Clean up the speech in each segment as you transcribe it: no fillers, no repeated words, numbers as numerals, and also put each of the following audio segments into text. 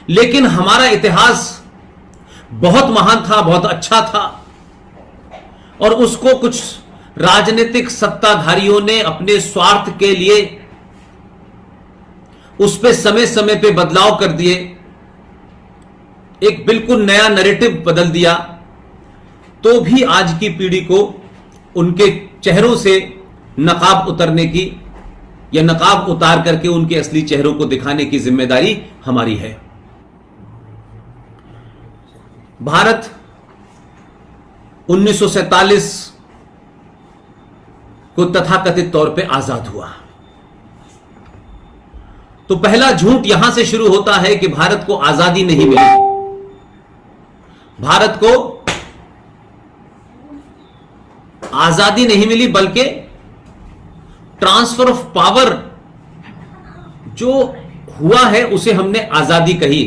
लेकिन हमारा इतिहास बहुत महान था, बहुत अच्छा था, और उसको कुछ राजनीतिक सत्ताधारियों ने अपने स्वार्थ के लिए उस पे समय समय पे बदलाव कर दिए, एक बिल्कुल नया नैरेटिव बदल दिया, तो भी आज की पीढ़ी को उनके चेहरों से नकाब उतरने की या नकाब उतार करके उनके असली चेहरों को दिखाने की जिम्मेदारी हमारी है। भारत 1947 को तथाकथित तौर पे आजाद हुआ। तो पहला झूठ यहां से शुरू होता है कि भारत को आजादी नहीं मिली। भारत को आजादी नहीं मिली, बल्कि ट्रांसफर ऑफ पावर जो हुआ है उसे हमने आजादी कही।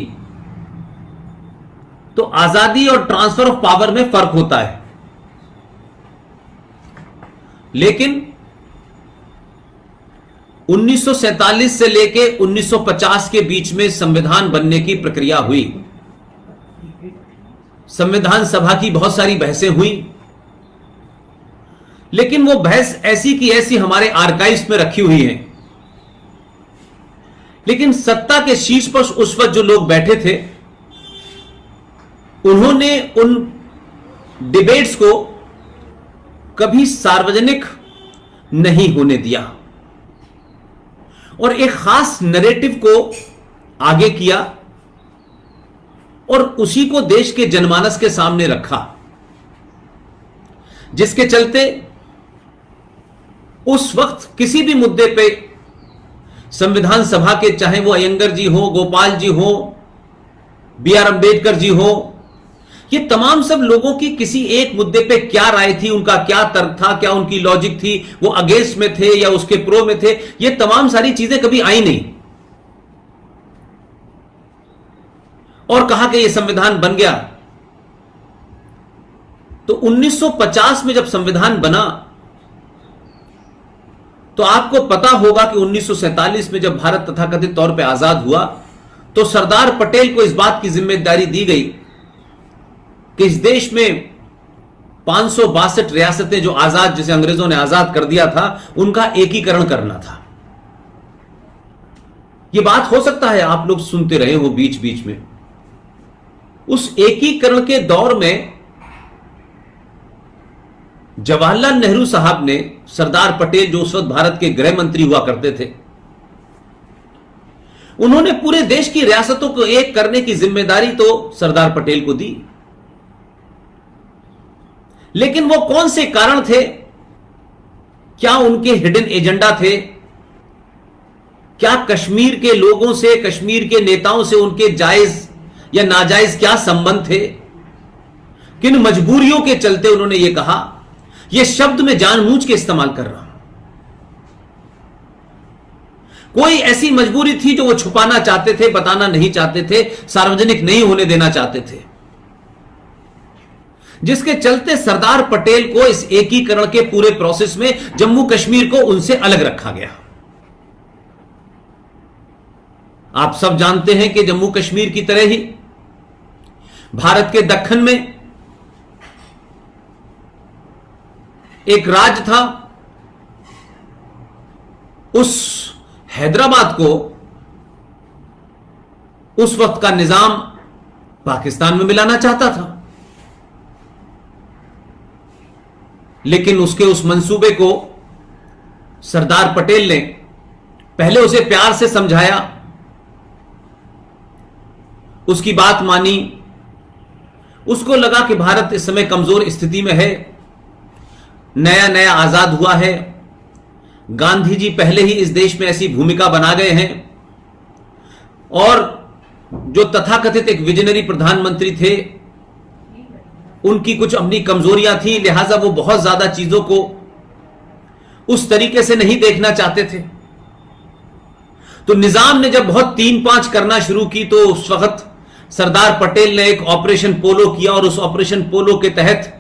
तो आजादी और ट्रांसफर ऑफ पावर में फर्क होता है। लेकिन 1947 से लेके 1950 के बीच में संविधान बनने की प्रक्रिया हुई। संविधान सभा की बहुत सारी बहसें हुई, लेकिन वो बहस ऐसी की ऐसी हमारे आर्काइव्स में रखी हुई है। लेकिन सत्ता के शीर्ष पर उस वक्त जो लोग बैठे थे, उन्होंने उन डिबेट्स को कभी सार्वजनिक नहीं होने दिया और एक खास नैरेटिव को आगे किया और उसी को देश के जनमानस के सामने रखा, जिसके चलते उस वक्त किसी भी मुद्दे पे संविधान सभा के, चाहे वो अयंगर जी हो, गोपाल जी हो, B.R. अम्बेडकर जी हो, ये तमाम सब लोगों की किसी एक मुद्दे पे क्या राय थी, उनका क्या तर्क था, क्या उनकी लॉजिक थी, वो अगेंस्ट में थे या उसके प्रो में थे, ये तमाम सारी चीजें कभी आई नहीं। और कहा कि ये संविधान बन गया। तो 1950 में जब संविधान बना, तो आपको पता होगा कि 1947 में जब भारत तथाकथित तौर पे आजाद हुआ, तो सरदार पटेल को इस बात की जिम्मेदारी दी गई कि इस देश में 562 रियासतें जो आजाद, जिसे अंग्रेजों ने आजाद कर दिया था, उनका एकीकरण करना था। यह बात हो सकता है आप लोग सुनते रहे हो बीच बीच में। उस एकीकरण के दौर में जवाहरलाल नेहरू साहब ने, सरदार पटेल जो उस वक्त भारत के गृह मंत्री हुआ करते थे, उन्होंने पूरे देश की रियासतों को एक करने की जिम्मेदारी तो सरदार पटेल को दी। लेकिन वो कौन से कारण थे? क्या उनके हिडन एजेंडा थे? क्या कश्मीर के लोगों से, कश्मीर के नेताओं से उनके जायज या नाजायज क्या संबंध थे? किन मजबूरियों के चलते उन्होंने ये कहा? ये शब्द मैं जानबूझ के इस्तेमाल कर रहा हूं। कोई ऐसी मजबूरी थी जो वो छुपाना चाहते थे, बताना नहीं चाहते थे, सार्वजनिक नहीं होने देना चाहते थे, जिसके चलते सरदार पटेल को इस एकीकरण के पूरे प्रोसेस में जम्मू कश्मीर को उनसे अलग रखा गया। आप सब जानते हैं कि जम्मू कश्मीर की तरह ही भारत के दक्खन में एक राज्य था। उस हैदराबाद को उस वक्त का निजाम पाकिस्तान में मिलाना चाहता था, लेकिन उसके उस मंसूबे को सरदार पटेल ने पहले उसे प्यार से समझाया, उसकी बात मानी। उसको लगा कि भारत इस समय कमजोर स्थिति में है, नया नया आजाद हुआ है, गांधी जी पहले ही इस देश में ऐसी भूमिका बना गए हैं, और जो तथाकथित एक विजनरी प्रधानमंत्री थे, उनकी कुछ अपनी कमजोरियां थी, लिहाजा वो बहुत ज्यादा चीजों को उस तरीके से नहीं देखना चाहते थे। तो निजाम ने जब बहुत 3-5 करना शुरू की, तो उस वक्त सरदार पटेल ने एक ऑपरेशन पोलो किया, और उस ऑपरेशन पोलो के तहत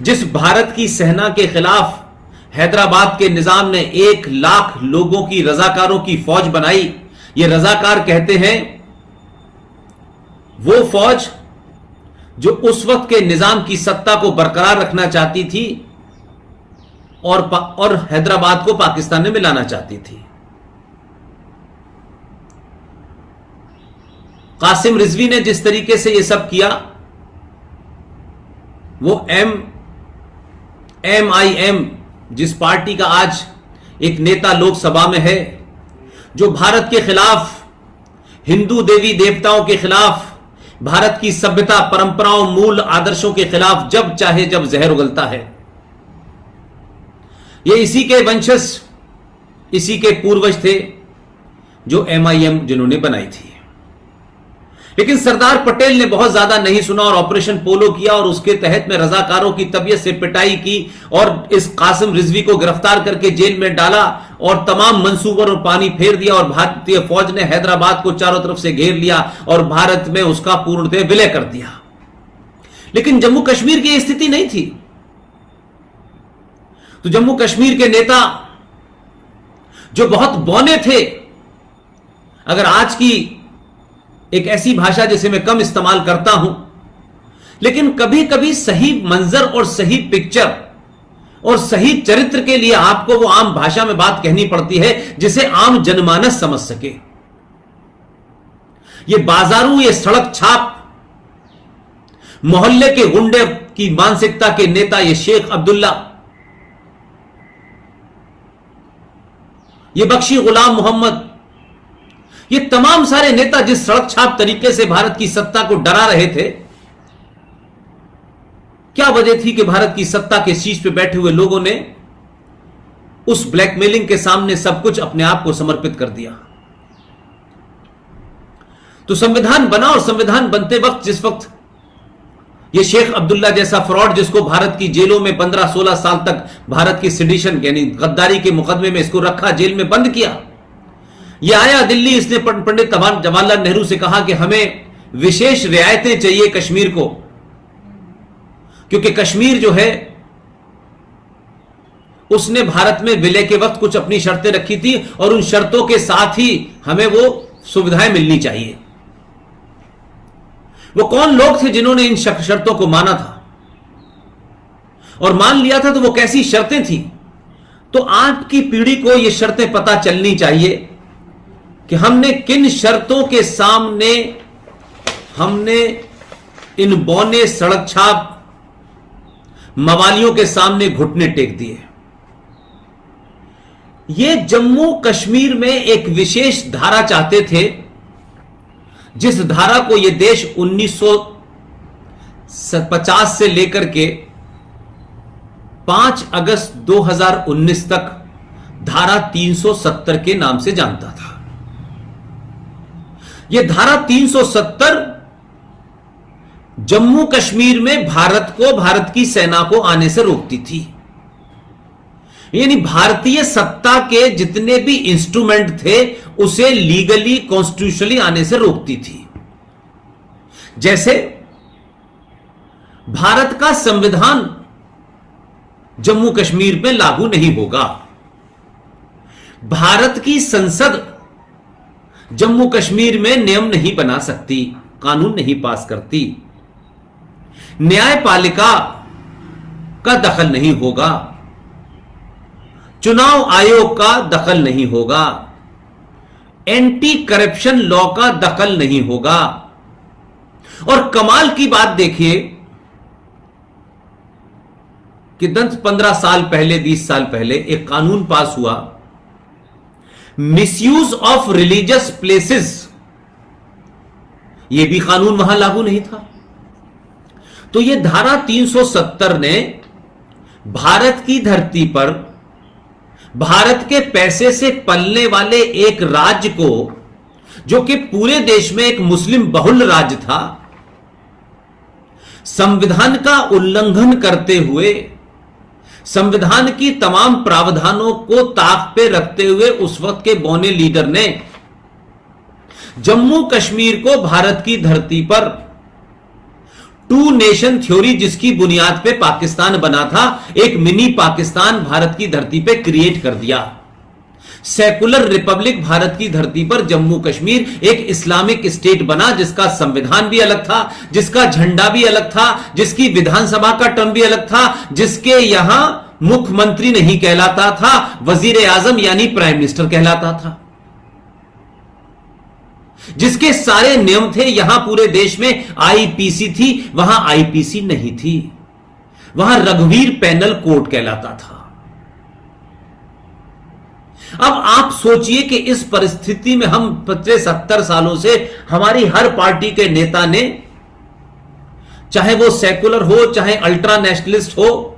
जिस भारत की सेना के खिलाफ हैदराबाद के निजाम ने 1 लाख लोगों की, रजाकारों की फौज बनाई। ये रजाकार कहते हैं वो फौज जो उस वक्त के निजाम की सत्ता को बरकरार रखना चाहती थी और हैदराबाद को पाकिस्तान में मिलाना चाहती थी। कासिम रिजवी ने जिस तरीके से यह सब किया, वो MIM जिस पार्टी का आज एक नेता लोकसभा में है, जो भारत के खिलाफ, हिंदू देवी देवताओं के खिलाफ, भारत की सभ्यता, परंपराओं, मूल आदर्शों के खिलाफ जब चाहे जब जहर उगलता है, ये इसी के वंशज, इसी के पूर्वज थे जो MIM जिन्होंने बनाई थी। लेकिन सरदार पटेल ने बहुत ज्यादा नहीं सुना और ऑपरेशन पोलो किया और उसके तहत में रजाकारों की तबीयत से पिटाई की और इस कासिम रिजवी को गिरफ्तार करके जेल में डाला और तमाम मंसूबों पर पानी फेर दिया और भारतीय फौज ने हैदराबाद को चारों तरफ से घेर लिया और भारत में उसका पूर्णतः विलय कर दिया। लेकिन जम्मू कश्मीर की स्थिति नहीं थी। तो जम्मू कश्मीर के नेता जो बहुत बौने थे, अगर आज की एक ऐसी भाषा जिसे मैं कम इस्तेमाल करता हूं, लेकिन कभी कभी सही मंजर और सही पिक्चर और सही चरित्र के लिए आपको वो आम भाषा में बात कहनी पड़ती है जिसे आम जनमानस समझ सके। ये बाजारू, ये सड़क छाप, मोहल्ले के गुंडे की मानसिकता के नेता, ये शेख अब्दुल्ला, ये बख्शी गुलाम मोहम्मद, ये तमाम सारे नेता जिस सड़क छाप तरीके से भारत की सत्ता को डरा रहे थे, क्या वजह थी कि भारत की सत्ता के शीर्ष पे बैठे हुए लोगों ने उस ब्लैकमेलिंग के सामने सब कुछ अपने आप को समर्पित कर दिया। तो संविधान बना और संविधान बनते वक्त, जिस वक्त ये शेख अब्दुल्ला जैसा फ्रॉड, जिसको भारत की जेलों में 15-16 साल तक भारत की सेडिशन यानी गद्दारी के मुकदमे में इसको रखा, जेल में बंद किया, ये आया दिल्ली, इसने पंडित जवाहरलाल नेहरू से कहा कि हमें विशेष रियायतें चाहिए कश्मीर को, क्योंकि कश्मीर जो है उसने भारत में विलय के वक्त कुछ अपनी शर्तें रखी थी और उन शर्तों के साथ ही हमें वो सुविधाएं मिलनी चाहिए। वो कौन लोग थे जिन्होंने इन शर्तों को माना था और मान लिया था, तो वो कैसी शर्तें थी? तो आज की पीढ़ी को ये शर्तें पता चलनी चाहिए कि हमने किन शर्तों के सामने हमने इन बौने सड़क छाप मवालियों के सामने घुटने टेक दिए। ये जम्मू कश्मीर में एक विशेष धारा चाहते थे, जिस धारा को यह देश 1950 से लेकर के 5 अगस्त 2019 तक धारा 370 के नाम से जानता था। यह धारा 370 जम्मू कश्मीर में भारत को, भारत की सेना को आने से रोकती थी। यानी भारतीय सत्ता के जितने भी इंस्ट्रूमेंट थे उसे लीगली, कॉन्स्टिट्यूशनली आने से रोकती थी। जैसे भारत का संविधान जम्मू कश्मीर में लागू नहीं होगा, भारत की संसद जम्मू कश्मीर में नियम नहीं बना सकती, कानून नहीं पास करती, न्यायपालिका का दखल नहीं होगा, चुनाव आयोग का दखल नहीं होगा, एंटी करप्शन लॉ का दखल नहीं होगा। और कमाल की बात देखिए कि 15 साल पहले, 20 साल पहले एक कानून पास हुआ, मिसयूज ऑफ रिलीजियस प्लेसेस, यह भी कानून वहां लागू नहीं था। तो यह धारा 370 ने भारत की धरती पर भारत के पैसे से पलने वाले एक राज्य को, जो कि पूरे देश में एक मुस्लिम बहुल राज्य था, संविधान का उल्लंघन करते हुए, संविधान की तमाम प्रावधानों को ताक पे रखते हुए उस वक्त के बौने लीडर ने जम्मू कश्मीर को भारत की धरती पर टू नेशन थ्योरी, जिसकी बुनियाद पे पाकिस्तान बना था, एक मिनी पाकिस्तान भारत की धरती पे क्रिएट कर दिया। सेकुलर रिपब्लिक भारत की धरती पर जम्मू कश्मीर एक इस्लामिक स्टेट बना, जिसका संविधान भी अलग था, जिसका झंडा भी अलग था, जिसकी विधानसभा का टर्म भी अलग था, जिसके यहां मुख्यमंत्री नहीं कहलाता था, वजीर आजम यानी प्राइम मिनिस्टर कहलाता था, जिसके सारे नियम थे। यहां पूरे देश में आईपीसी थी, वहां आईपीसी नहीं थी, वहां रघुवीर पैनल कोर्ट कहलाता था। अब आप सोचिए कि इस परिस्थिति में हम पिछले 70 सालों से हमारी हर पार्टी के नेता ने, चाहे वो सेकुलर हो, चाहे अल्ट्रा नेशनलिस्ट हो,